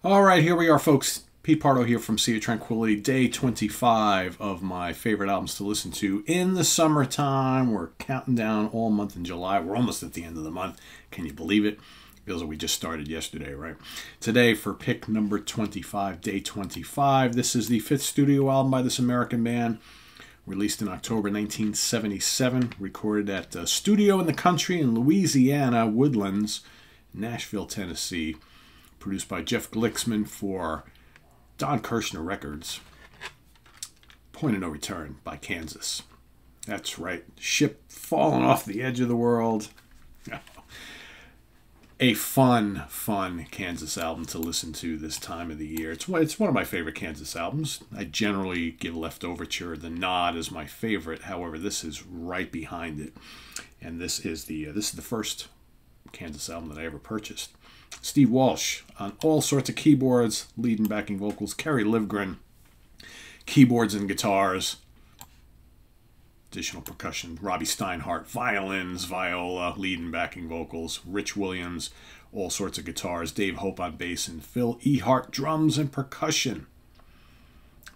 All right, here we are, folks. Pete Pardo here from Sea of Tranquility, day 25 of my favorite albums to listen to in the summertime. We're counting down all month in July. We're almost at the end of the month. Can you believe it? Feels like we just started yesterday, right? Today, for pick number 25, day 25, this is the fifth studio album by this American band, released in October 1977, recorded at a studio in the country in Louisiana, Woodlands, Nashville, Tennessee. Produced by Jeff Glicksman for Don Kirshner Records. Point of No Return by Kansas. That's right. Ship falling off the edge of the world. A fun Kansas album to listen to this time of the year. It's one of my favorite Kansas albums. I generally give Left Overture the nod as my favorite. However, this is right behind it. And this is the first Kansas album that I ever purchased. Steve Walsh on all sorts of keyboards, lead and backing vocals. Kerry Livgren, keyboards and guitars. Additional percussion. Robbie Steinhardt, violins, viola, lead and backing vocals. Rich Williams, all sorts of guitars. Dave Hope on bass and Phil Ehart, drums and percussion.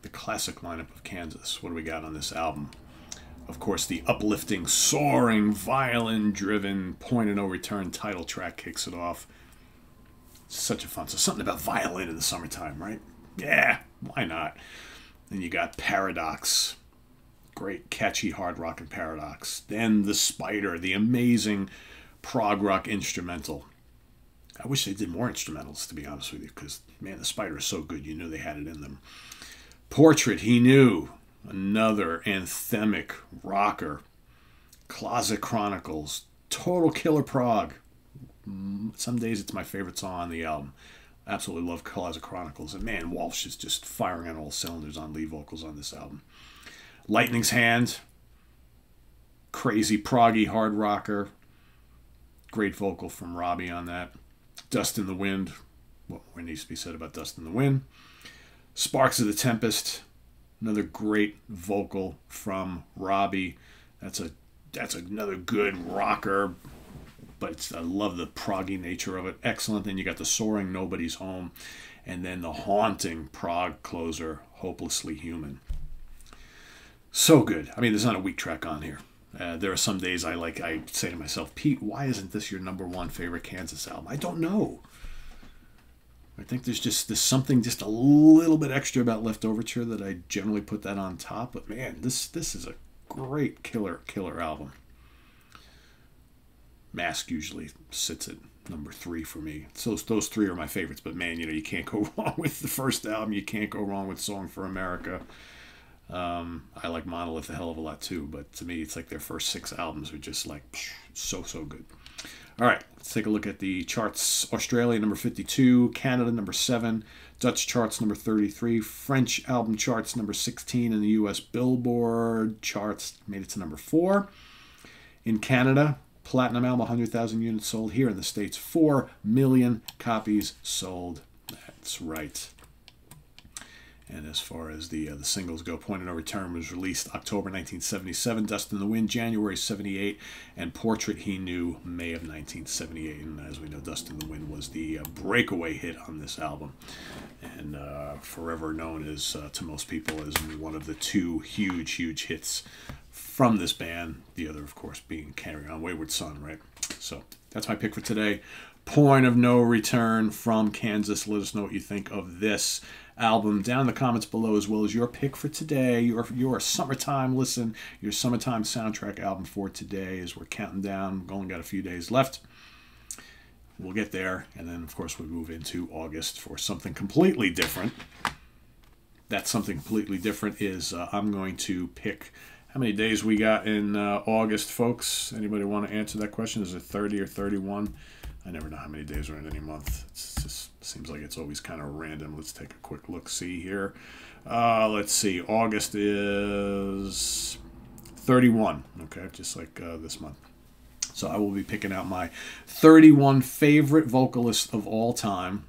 The classic lineup of Kansas. What do we got on this album? Of course, the uplifting, soaring, violin-driven Point of No Return title track kicks it off. Such a fun. So something about violin in the summertime, right? Yeah, why not? Then you got Paradox. Great, catchy hard rock and Paradox. Then The Spider, the amazing prog rock instrumental. I wish they did more instrumentals, to be honest with you, because, man, The Spider is so good. You knew they had it in them. Portrait, He Knew. Another anthemic rocker. Closet Chronicles. Total killer prog. Some days it's my favorite song on the album. Absolutely love Closet Chronicles. And man, Walsh is just firing on all cylinders on lead vocals on this album. Lightning's Hand. Crazy proggy hard rocker. Great vocal from Robbie on that. Dust in the Wind. What more needs to be said about Dust in the Wind? Sparks of the Tempest. Another great vocal from Robbie. That's another good rocker. But I love the proggy nature of it. Excellent. Then you got the soaring Nobody's Home. And then the haunting prog closer, Hopelessly Human. So good. I mean, there's not a weak track on here. There are some days I say to myself, Pete, why isn't this your #1 favorite Kansas album? I don't know. I think there's something just a little bit extra about Left Overture that I generally put that on top. But man, this is a great killer album. Mask usually sits at #3 for me. So those three are my favorites. But man, you can't go wrong with the first album. You can't go wrong with Song for America. I like Monolith a hell of a lot too. But to me, it's like their first 6 albums are just like so good. All right, let's take a look at the charts. Australia, number 52. Canada, number 7. Dutch charts, number 33. French album charts, number 16. And the U.S. Billboard charts made it to number 4. In Canada, platinum album, 100,000 units sold. Here in the States, 4 million copies sold. That's right. And as far as the singles go, Point of No Return was released October 1977, Dust in the Wind, January 78, and Portrait, He Knew, May of 1978. And as we know, Dust in the Wind was the breakaway hit on this album, and forever known as, to most people, as one of the 2 huge hits from this band. The other, of course, being Carry On Wayward Son, right? So that's my pick for today. Point of No Return from Kansas. Let us know what you think of this album down in the comments below, as well as your pick for today, your summertime listen, your summertime soundtrack album for today, as we're counting down. We've only got a few days left. We'll get there, and then, of course, we move into August for something completely different. That something completely different is I'm going to pick how many days we got in August, folks. Anybody want to answer that question? Is it 30 or 31? I never know how many days are in any month. It just seems like it's always kind of random. Let's take a quick look-see here. Let's see. August is 31. Okay, just like this month. So I will be picking out my 31 favorite vocalists of all time.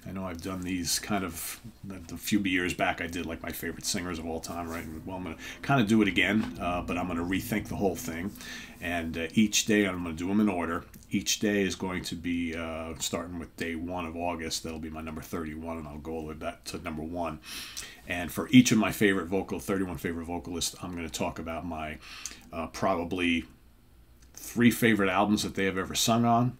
I know I've done these kind of a few years back. I did like my favorite singers of all time, right? And, well, I'm going to kind of do it again, but I'm going to rethink the whole thing. And each day, I'm going to do them in order. Each day is going to be starting with day 1 of August. That'll be my number 31, and I'll go with that to number 1. And for each of my 31 favorite vocalists, I'm going to talk about my probably 3 favorite albums that they have ever sung on,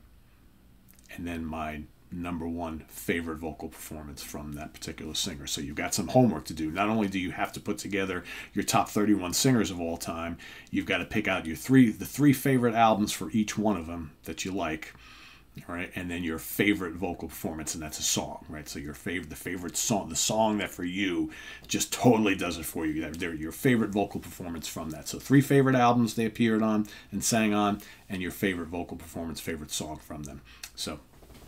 and then my number 1 favorite vocal performance from that particular singer. So you've got some homework to do. Not only do you have to put together your top 31 singers of all time, you've got to pick out the 3 favorite albums for each one of them that you like. All right, and then your favorite vocal performance, and that's a song, right? So the favorite song, the song that for you just totally does it for you. They're your favorite vocal performance from that. So 3 favorite albums they appeared on and sang on, and your favorite vocal performance, favorite song from them. So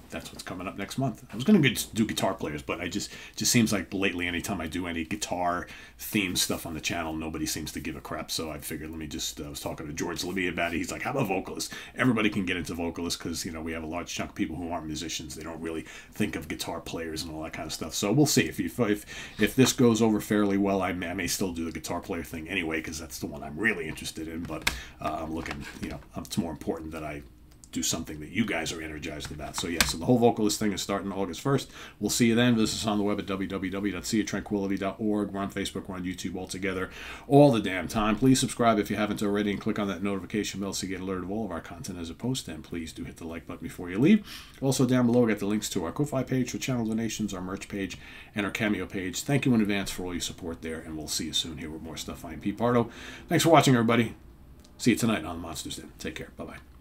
that's what's coming up next month. I was going to do guitar players, but I just seems like lately, anytime I do any guitar themed stuff on the channel, nobody seems to give a crap. So I figured, let me just, I was talking to George Levy about it. He's like, how about vocalists? Everybody can get into vocalists because, you know, we have a large chunk of people who aren't musicians. They don't really think of guitar players and all that kind of stuff. So we'll see. If this goes over fairly well, I may still do the guitar player thing anyway, because that's the one I'm really interested in. But I'm looking, you know, it's more important that I do something that you guys are energized about. So yeah, so the whole vocalist thing is starting August 1st. We'll see you then. Visit us on the web at www.seaoftranquility.org. We're on Facebook, we're on YouTube all together all the damn time. Please subscribe if you haven't already, and click on that notification bell so you get alerted of all of our content as a post. And please do hit the like button before you leave. Also down below, get the links to our Ko-Fi page for channel donations, our merch page, and our Cameo page. Thank you in advance for all your support there, and we'll see you soon here with more stuff. I'm Pete Pardo. Thanks for watching, everybody. See you tonight on the Monsters Den. Take care. Bye-bye.